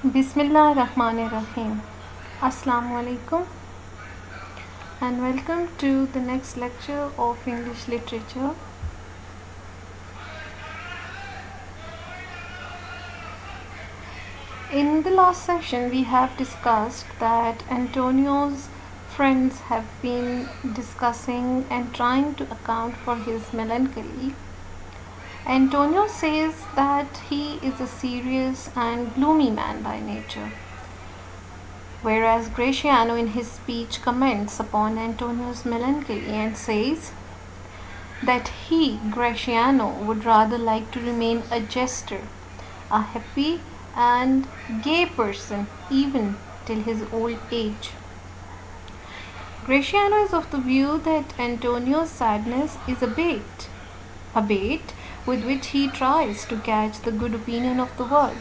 Bismillahirrahmanirrahim. Assalamu alaikum and welcome to the next lecture of English literature. In the last session, we have discussed that Antonio's friends have been discussing and trying to account for his melancholy. Antonio says that he is a serious and gloomy man by nature, whereas Gratiano in his speech comments upon Antonio's melancholy and says that he, Gratiano, would rather like to remain a jester, a happy and gay person even till his old age. Gratiano is of the view that Antonio's sadness is a bait with which he tries to catch the good opinion of the world.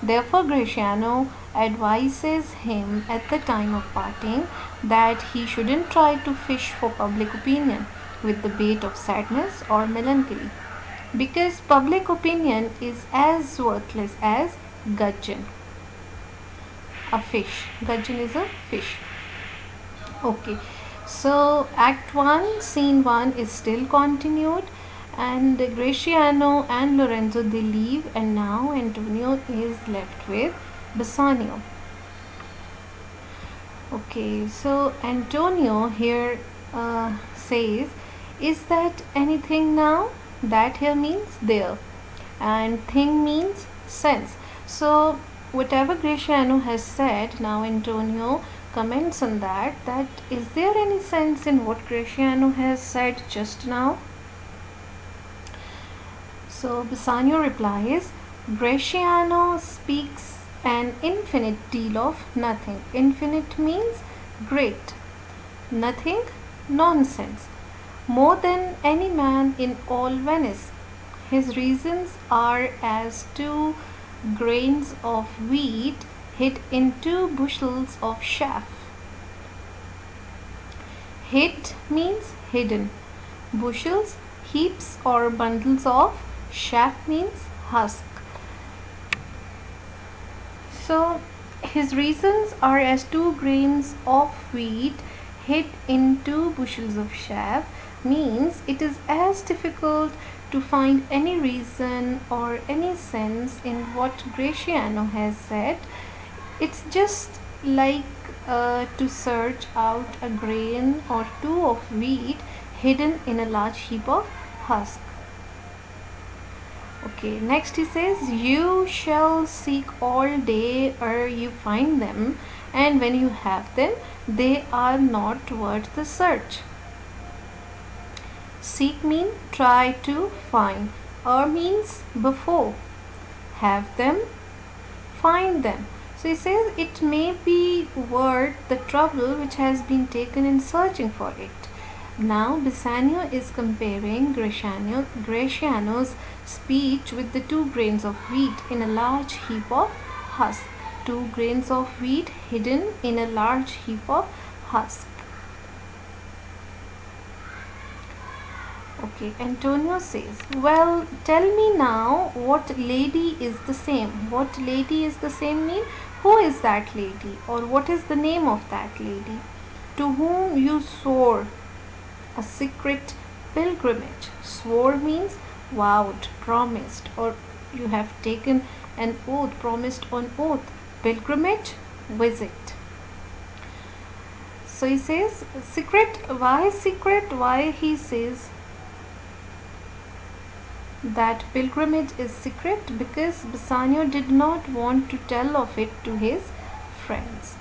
Therefore, Gratiano advises him at the time of parting that he shouldn't try to fish for public opinion with the bait of sadness or melancholy, because public opinion is as worthless as gudgeon, a fish. Gudgeon is a fish. Okay, so Act 1, Scene 1 is still continued, and Gratiano and Lorenzo they leave, and now Antonio is left with Bassanio. Okay, so Antonio here says, is that anything now? That here means there, and thing means sense. So whatever Gratiano has said, now Antonio comments on that is there any sense in what Gratiano has said just now? So Bassanio replies, Gratiano speaks an infinite deal of nothing. Infinite means great. Nothing, nonsense. More than any man in all Venice. His reasons are as 2 grains of wheat hid in 2 bushels of chaff. Hid means hidden. Bushels, heaps or bundles of. Chaff means husk. So his reasons are as 2 grains of wheat hid in 2 bushels of chaff means it is as difficult to find any reason or any sense in what Gratiano has said. It's just like to search out a grain or 2 of wheat hidden in a large heap of husk. Okay, next he says, you shall seek all day ere you find them, and when you have them, they are not worth the search. Seek means try to find, means before. Have them, find them. So he says it may be worth the trouble which has been taken in searching for it. Now Bassanio is comparing Gratiano's speech with the 2 grains of wheat in a large heap of husk. 2 grains of wheat hidden in a large heap of husk. Okay, Antonio says, well, tell me now what lady is the same. What lady is the same mean? Who is that lady, or what is the name of that lady to whom you swore a secret pilgrimage? Swore means vowed, promised, or you have taken an oath, promised on oath. Pilgrimage, visit. So he says secret. Why secret? Why he says that pilgrimage is secret? Because Bassanio did not want to tell of it to his friends.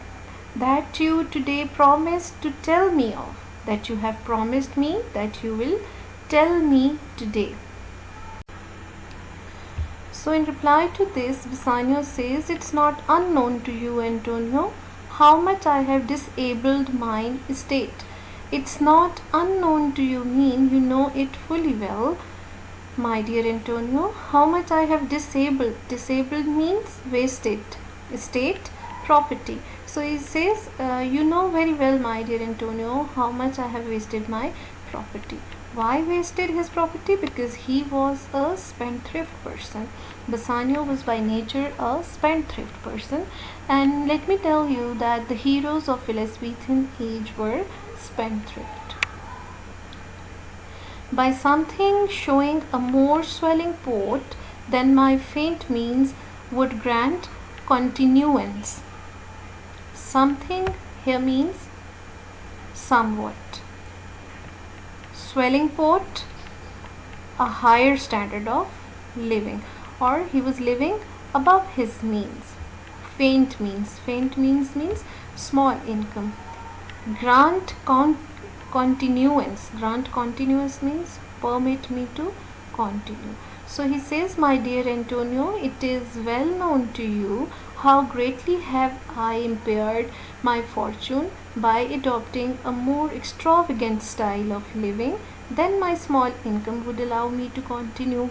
That you today promised to tell me of, that you have promised me that you will tell me today. So in reply to this, Bassanio says, it's not unknown to you, Antonio, how much I have disabled mine estate. It's not unknown to you mean you know it fully well, my dear Antonio, how much I have disabled. Disabled means wasted. Estate, property. So he says, you know very well, my dear Antonio, how much I have wasted my property. Why wasted his property? Because he was a spendthrift person. Bassanio was by nature a spendthrift person, and let me tell you that the heroes of Elizabethan age were spendthrift. By something showing a more swelling port than my faint means would grant continuance. Something here means somewhat. Swelling port, a higher standard of living, or he was living above his means. Faint means small income. Grant continuance means permit me to continue. So he says, my dear Antonio, it is well known to you how greatly have I impaired my fortune by adopting a more extravagant style of living than my small income would allow me to continue.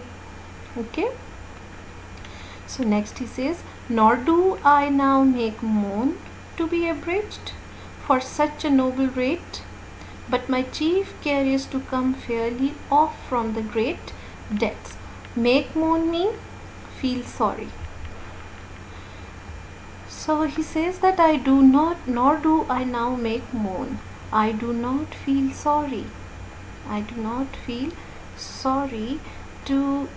Okay. So next he says, nor do I now make moan to be abridged for such a noble rate, but my chief care is to come fairly off from the great debts. Make moan mean feel sorry. So he says that I do not, nor do I now make moan. I do not feel sorry. I do not feel sorry to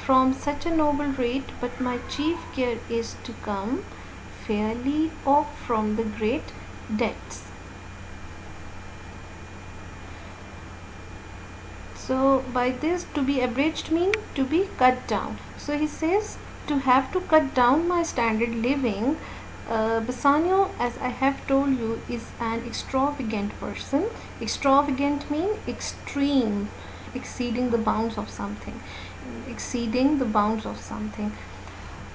from such a noble rate, but my chief care is to come fairly off from the great debts. So by this, to be abridged mean to be cut down. So he says to have to cut down my standard living. Bassanio, as I have told you, is an extravagant person. Extravagant mean extreme, exceeding the bounds of something.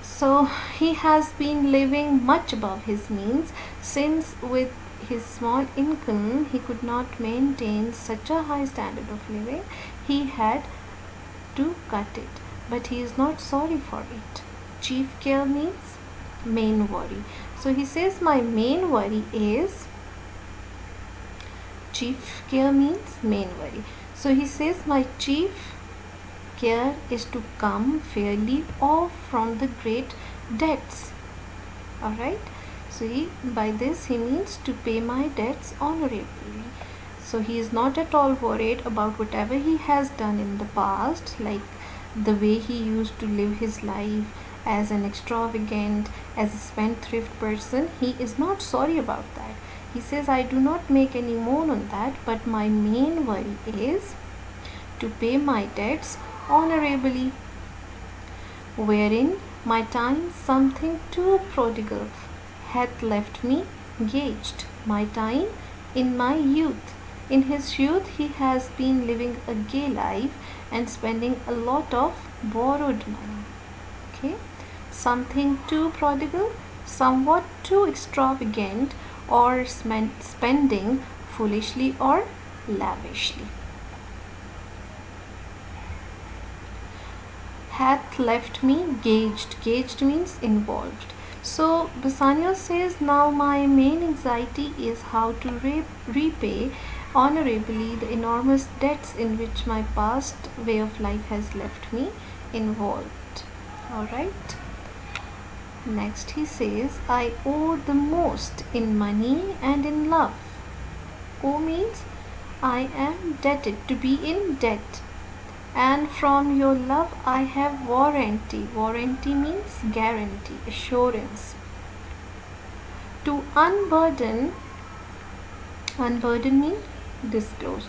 So he has been living much above his means, since with his small income he could not maintain such a high standard of living. He had to cut it, but he is not sorry for it. Chief care means main worry. So he says, my main worry is, chief care means main worry. So he says, my chief care is to come fairly off from the great debts. Alright. See, by this he means to pay my debts honorably. So he is not at all worried about whatever he has done in the past, like the way he used to live his life as an extravagant, as a spendthrift person. He is not sorry about that. He says, I do not make any moan on that, but my main worry is to pay my debts honorably, wherein my time something too prodigal hath left me gauged. My time in my youth. In his youth he has been living a gay life and spending a lot of borrowed money. Okay. Something too prodigal, somewhat too extravagant, or spending foolishly or lavishly. Hath left me gauged. Gauged means involved. So Bassanio says, now my main anxiety is how to repay honorably the enormous debts in which my past way of life has left me involved. Alright. Next he says, I owe the most in money and in love. Owe means I am debted, to be in debt. And from your love I have warranty. Warranty means guarantee, assurance. To unburden means disclose.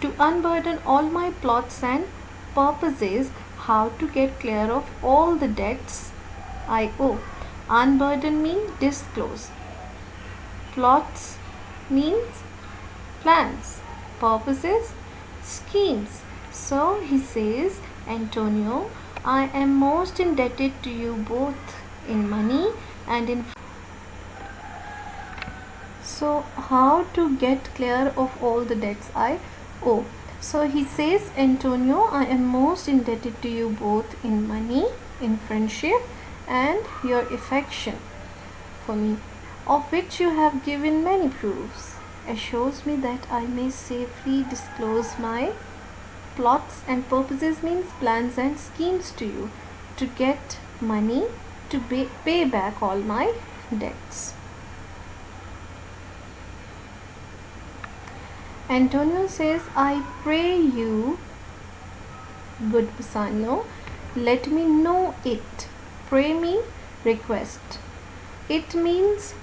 To unburden all my plots and purposes, how to get clear of all the debts I owe. Unburden means disclose. Plots means plans. Purposes, schemes. So he says, Antonio, I am most indebted to you both in money and in. So how to get clear of all the debts I owe? So he says, Antonio, I am most indebted to you both in money, in friendship, and your affection for me, of which you have given many proofs, assures me that I may safely disclose my plots and purposes means plans and schemes to you to get money to pay back all my debts. Antonio says, I pray you, good Bassanio, let me know it. Pray me, request. It means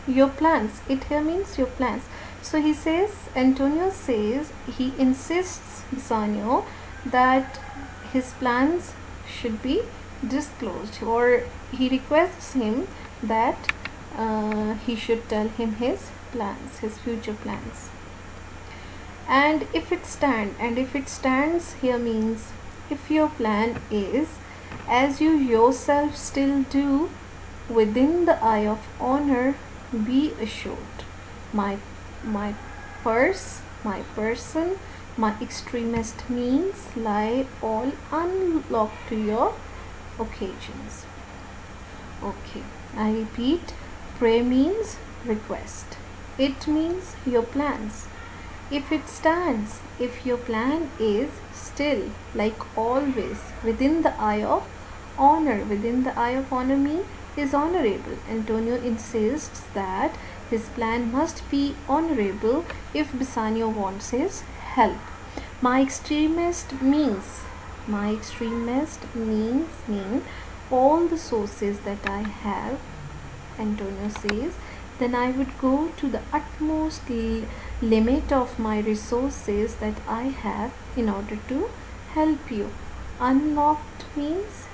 your plans. It here means your plans. So he says, Antonio says, he insists Bassanio that his plans should be disclosed, or he requests him that he should tell him his plans, his future plans. And if it stands here means if your plan is, as you yourself still do, within the eye of honor, be assured, my purse, my person, my extremest means lie all unlocked to your occasions. Okay, I repeat, pray means request. It means your plans. If it stands, if your plan is still, like always, within the eye of honor, within the eye of honor means is honorable. Antonio insists that his plan must be honorable if Bassanio wants his help. My extremist means mean all the sources that I have, Antonio says, then I would go to the utmost limit of my resources that I have in order to help you. Unlocked means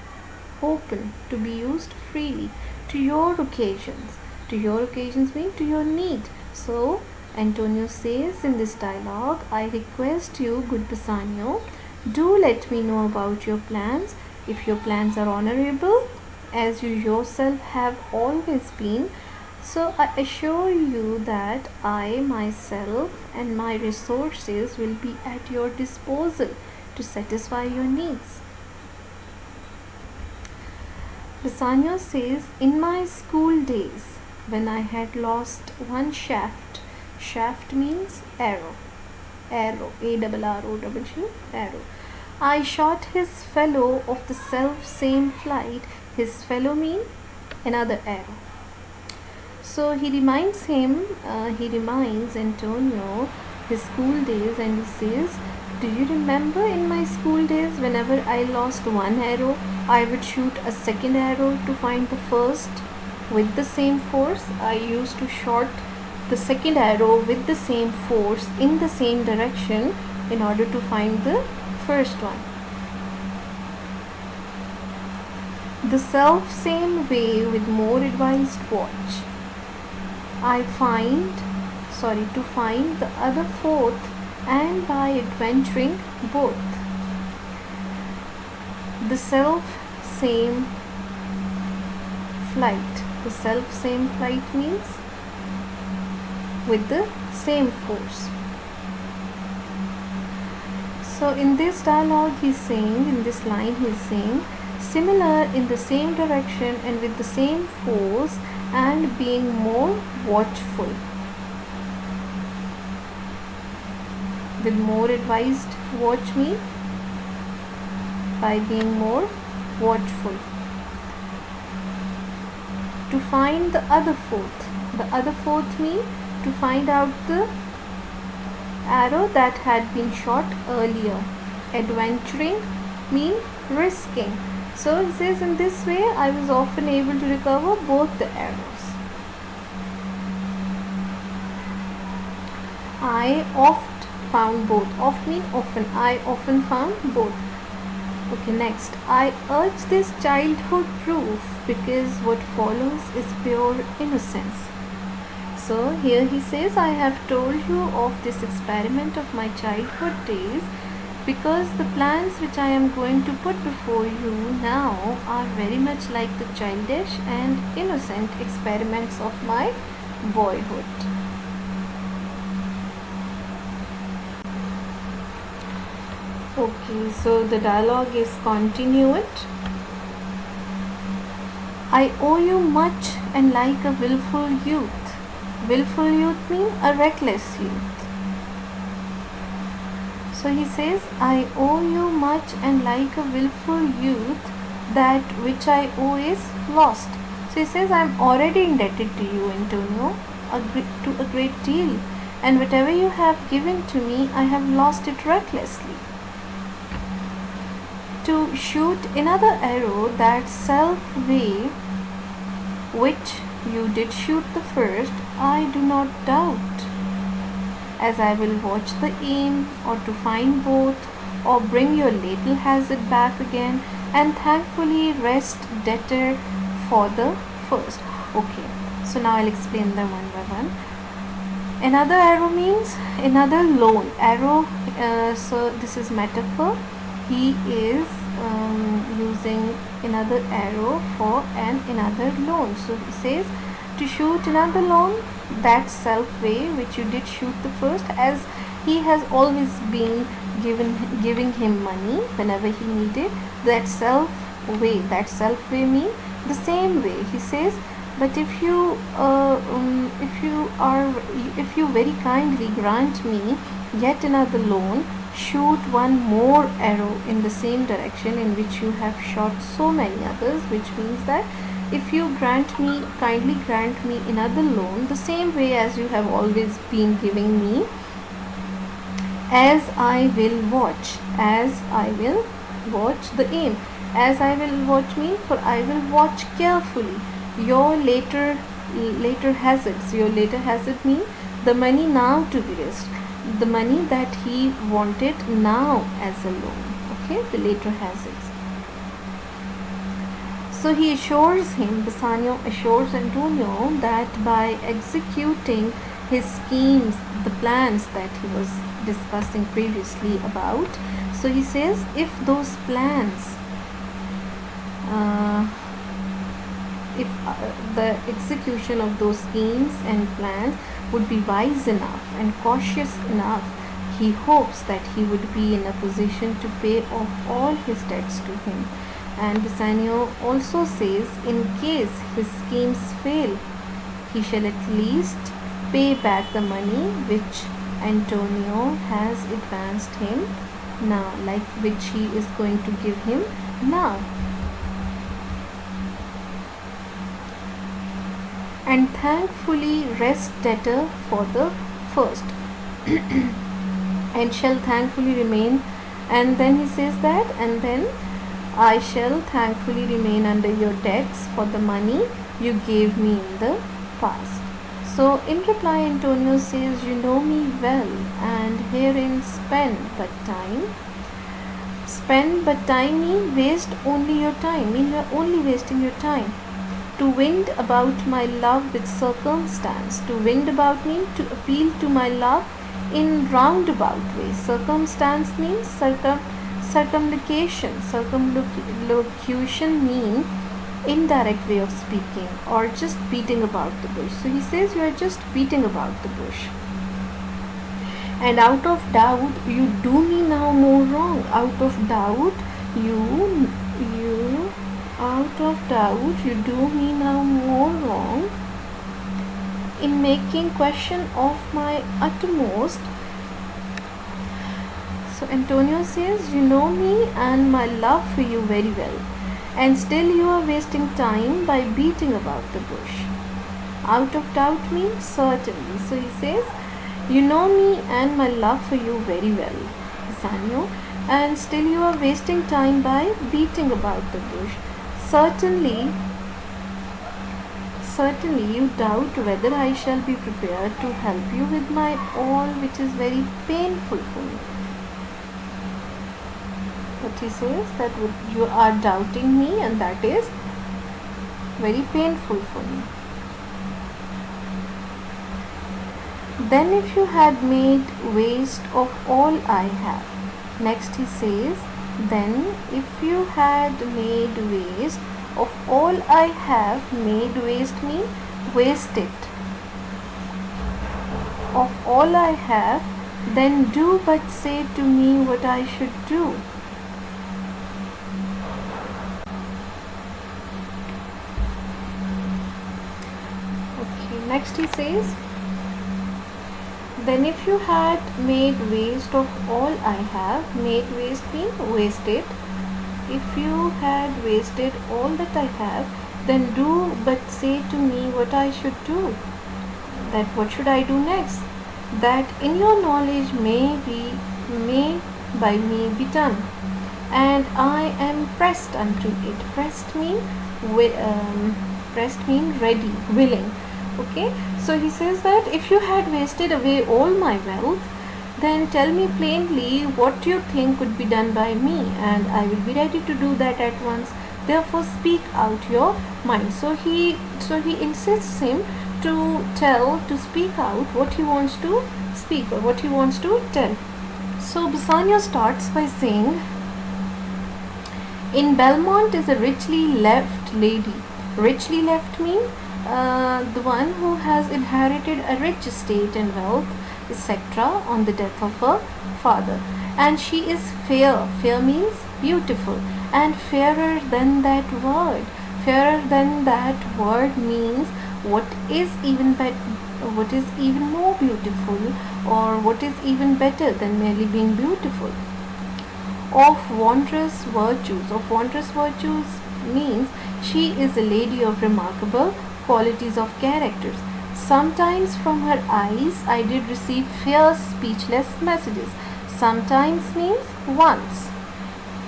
open, to be used freely to your occasions. To your occasions means to your need. So Antonio says in this dialogue, I request you, good Bassanio, do let me know about your plans. If your plans are honorable, as you yourself have always been, so I assure you that I myself and my resources will be at your disposal to satisfy your needs. Bassanio says, in my school days, when I had lost one shaft means arrow, A-R-R-O-G, arrow, I shot his fellow of the self same flight. His fellow mean another arrow. So he reminds Antonio his school days, and he says, do you remember in my school days, whenever I lost one arrow, I would shoot a second arrow to find the first with the same force. I used to shoot the second arrow with the same force in the same direction in order to find the first one. The self same way with more advanced watch, to find the other fourth, and by adventuring both. The self same flight. The self same flight means with the same force. So in this dialogue he's saying, in this line he's saying, similar in the same direction and with the same force and being more watchful. With more advised, watch me by being more watchful. To find the other fourth. The other fourth means to find out the arrow that had been shot earlier. Adventuring means risking. So he says, in this way I was often able to recover both the arrows. I oft found both. Oft means often. I often found both. Okay, next. I urge this childhood proof because what follows is pure innocence. So here he says, I have told you of this experiment of my childhood days because the plans which I am going to put before you now are very much like the childish and innocent experiments of my boyhood. Okay, so the dialogue is continued. I owe you much and like a willful youth. Willful youth means a reckless youth. So he says, I owe you much, and like a willful youth, that which I owe is lost. So he says, I'm already indebted to you, Antonio, to a great deal, and whatever you have given to me, I have lost it recklessly. To shoot another arrow that self way which you did shoot the first, I do not doubt, as I will watch the aim, or to find both, or bring your little hazard back again, and thankfully rest debtor for the first. Okay, so now I'll explain them one by one. Another arrow means another loan. Arrow, so this is metaphor. He is using another arrow for another loan. So he says, to shoot another loan, that self way which you did shoot the first, as he has always been giving him money whenever he needed. That self way means the same way. He says, but if you very kindly grant me yet another loan, shoot one more arrow in the same direction in which you have shot so many others, which means that if you kindly grant me another loan, the same way as you have always been giving me, as I will watch the aim. As I will watch me, for I will watch carefully your later hazards. Your later hazard means the money now to be raised, the money that he wanted now as a loan. Okay, the later hazards. So he assures him, Bassanio assures Antonio, that by executing his schemes, the plans that he was discussing previously about, so he says, if those plans, the execution of those schemes and plans would be wise enough and cautious enough, he hopes that he would be in a position to pay off all his debts to him. And Bassanio also says, in case his schemes fail, he shall at least pay back the money which Antonio has advanced him now, like which he is going to give him now. And thankfully rest debtor for the first and shall thankfully remain, and then he says that, and then I shall thankfully remain under your debts for the money you gave me in the past. So in reply, Antonio says, you know me well, and herein spend but time. Spend but time means waste only your time, means you are only wasting your time. To wind about my love with circumstance. To wind about means to appeal to my love in roundabout ways. Circumstance means circumlocution. Circumlocution means indirect way of speaking, or just beating about the bush. So he says, you are just beating about the bush. And out of doubt you do me now more wrong. Out of doubt you do me now more wrong in making question of my uttermost. So Antonio says, you know me and my love for you very well, and still you are wasting time by beating about the bush. Out of doubt means certainly. So he says, you know me and my love for you very well, Bassanio, and still you are wasting time by beating about the bush. Certainly you doubt whether I shall be prepared to help you with my all, which is very painful for me. But he says that you are doubting me, and that is very painful for me. Then if you had made waste of all I have. Next he says, then if you had made waste of all I have. Made waste means wasted of all I have, then do but say to me what I should do. Okay, next he says, Then if you had made waste of all I have, made waste mean wasted. If you had wasted all that I have, then do but say to me what I should do. That what should I do next? That in your knowledge may by me be done. And I am pressed unto it. Pressed mean ready, willing. Okay, so he says that if you had wasted away all my wealth, then tell me plainly what you think could be done by me, and I will be ready to do that at once. Therefore speak out your mind. So he insists him to speak out what he wants to speak or what he wants to tell. So Bassanio starts by saying, in Belmont is a richly left lady. Richly left mean the one who has inherited a rich estate and wealth, etc., on the death of her father. And she is fair. Fair means beautiful. And fairer than that word. Fairer than that word means what is even more beautiful, or what is even better than merely being beautiful. Of wondrous virtues. Of wondrous virtues means she is a lady of remarkable qualities of characters. Sometimes from her eyes I did receive fierce speechless messages. Sometimes means once.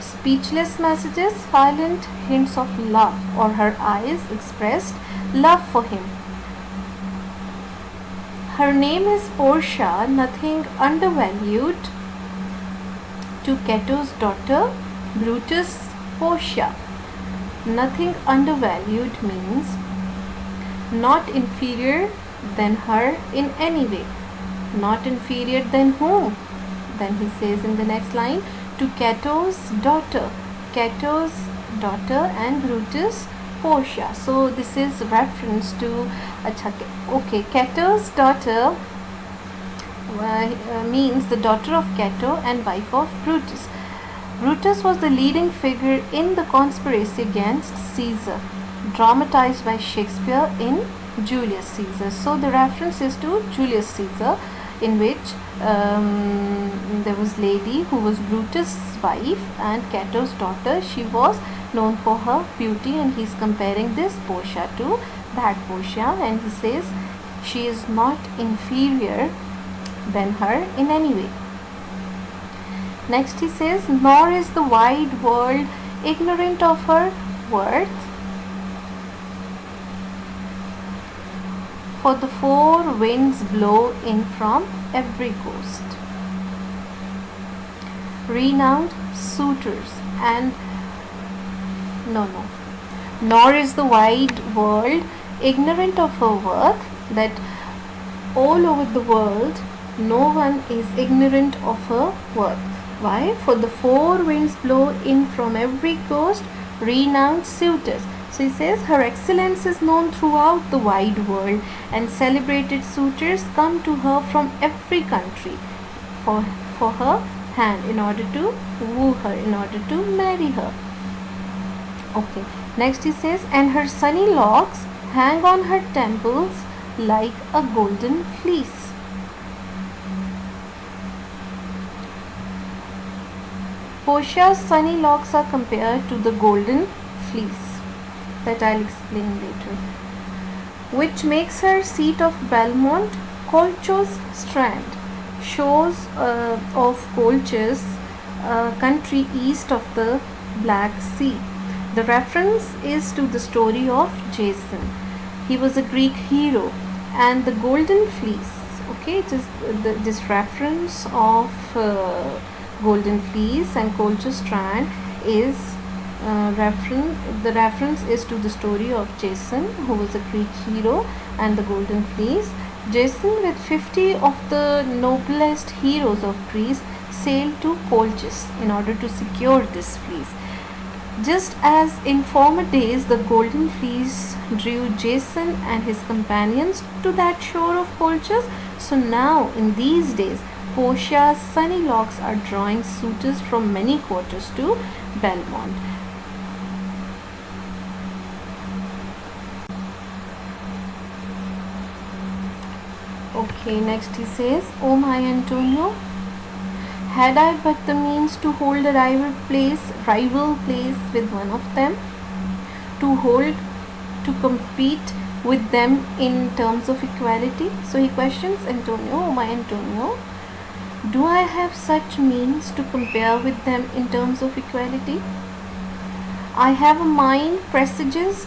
Speechless messages, silent hints of love, or her eyes expressed love for him. Her name is Portia, nothing undervalued, to Cato's daughter, Brutus. Portia. Nothing undervalued means not inferior than her in any way. Not inferior than whom? Then he says in the next line, to Cato's daughter. Cato's daughter and Brutus, Portia. So this is reference to Cato's daughter means the daughter of Cato and wife of Brutus. Brutus was the leading figure in the conspiracy against Caesar, dramatized by Shakespeare in Julius Caesar. So the reference is to Julius Caesar, in which there was lady who was Brutus' wife and Cato's daughter. She was known for her beauty, and he's comparing this Portia to that Portia, and he says she is not inferior than her in any way. Next he says, nor is the wide world ignorant of her worth, for the four winds blow in from every coast. Renowned suitors and nor is the wide world ignorant of her worth, that all over the world no one is ignorant of her worth. Why? For the four winds blow in from every coast, renowned suitors. So he says her excellence is known throughout the wide world, and celebrated suitors come to her from every country for her hand, in order to woo her, in order to marry her. Okay. Next he says, and her sunny locks hang on her temples like a golden fleece. Portia's sunny locks are compared to the golden fleece, that I'll explain later, which makes her seat of Belmont Colchos Strand. Shores of Colchos, country east of the Black Sea. The reference is to the story of Jason. He was a Greek hero, and the golden fleece. Okay, it is this reference of golden fleece and Colchos Strand is the reference is to the story of Jason, who was a Greek hero, and the golden fleece. Jason, with 50 of the noblest heroes of Greece, sailed to Colchis in order to secure this fleece. Just as in former days the golden fleece drew Jason and his companions to that shore of Colchis, so now in these days Portia's sunny locks are drawing suitors from many quarters to Belmont. Okay, next he says, "Oh my Antonio, had I but the means to hold a rival place with one of them, to hold, to compete with them in terms of equality." So he questions Antonio, "Oh my Antonio, do I have such means to compare with them in terms of equality? I have a mind presages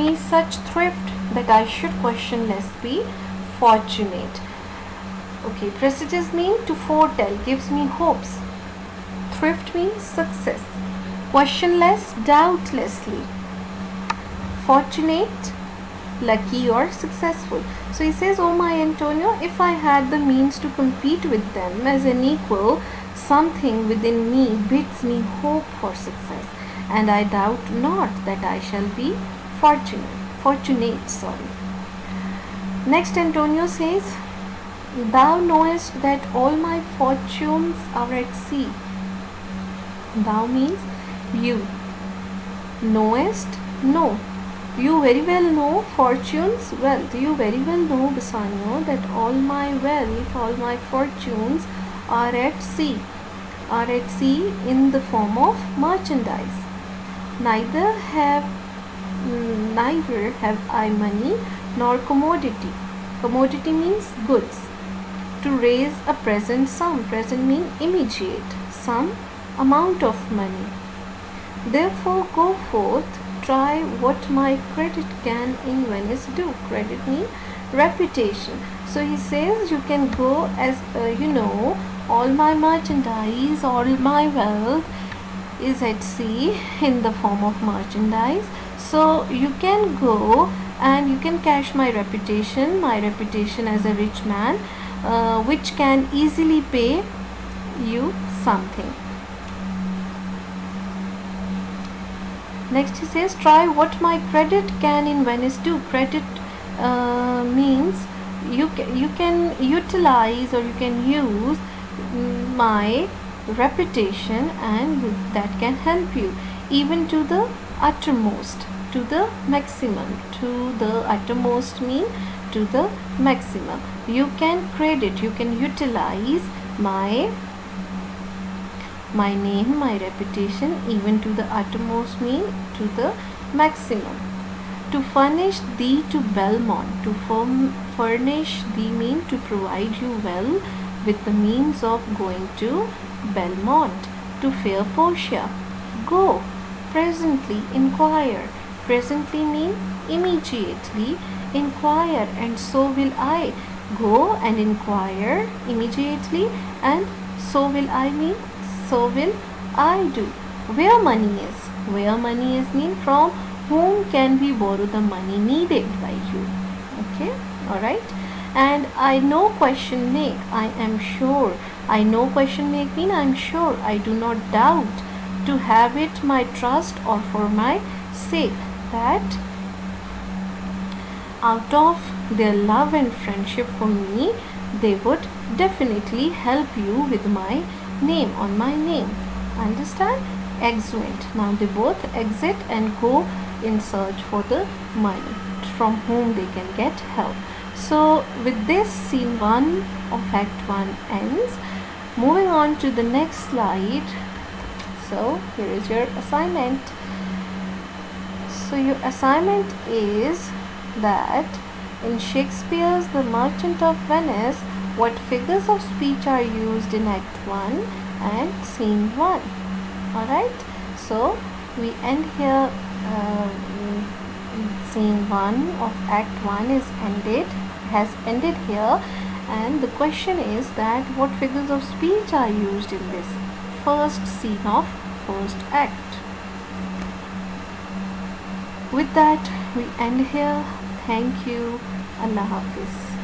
me such thrift that I should questionless be fortunate." Okay, presages mean to foretell, gives me hopes. Thrift means success. Questionless, doubtlessly. Fortunate, lucky or successful. So he says, "Oh my Antonio, if I had the means to compete with them as an equal, something within me bids me hope for success, and I doubt not that I shall be fortunate. Next Antonio says, "Thou knowest that all my fortunes are at sea." Thou means you. Knowest, know. You very well know. Fortunes, wealth. You very well know, Bassanio, that all my wealth, all my fortunes are at sea. Are at sea in the form of merchandise. Neither have I money nor commodity. Commodity means goods. To raise a present sum. Present means immediate. Some amount of money. Therefore go forth, try what my credit can in Venice do. Credit means reputation. So he says you can go as all my merchandise, all my wealth is at sea in the form of merchandise. So you can go and you can cash my reputation as a rich man, which can easily pay you something. Next he says, "Try what my credit can in Venice do." Credit means you can utilize or you can use my reputation, and that can help you even to the uttermost, to the maximum. To the uttermost mean to the maximum. You can credit, you can utilize my name, my reputation, even to the uttermost mean to the maximum. To furnish thee to Belmont. To furnish thee mean to provide you well with the means of going to Belmont. To fair Portia. Go presently, inquire. Presently mean immediately. Inquire, and so will I. Go and inquire immediately, and so will I mean so will I do. Where money is. Where money is mean from whom can we borrow the money needed by you. Okay, alright. And I know question make, I am sure. I know question make mean I am sure. I do not doubt. To have it my trust or for my sake, that out of their love and friendship for me, they would definitely help you with my name, on my name. Understand? Exeunt. Now they both exit and go in search for the money from whom they can get help. So with this, scene 1 of Act 1 ends. Moving on to the next slide. So here is your assignment. So your assignment is that in Shakespeare's The Merchant of Venice, what figures of speech are used in Act 1 and Scene 1. Alright, so we end here. Scene 1 of Act 1 has ended here, and the question is that what figures of speech are used in this first scene of first act. With that, we end here. Thank you. Allah Hafiz.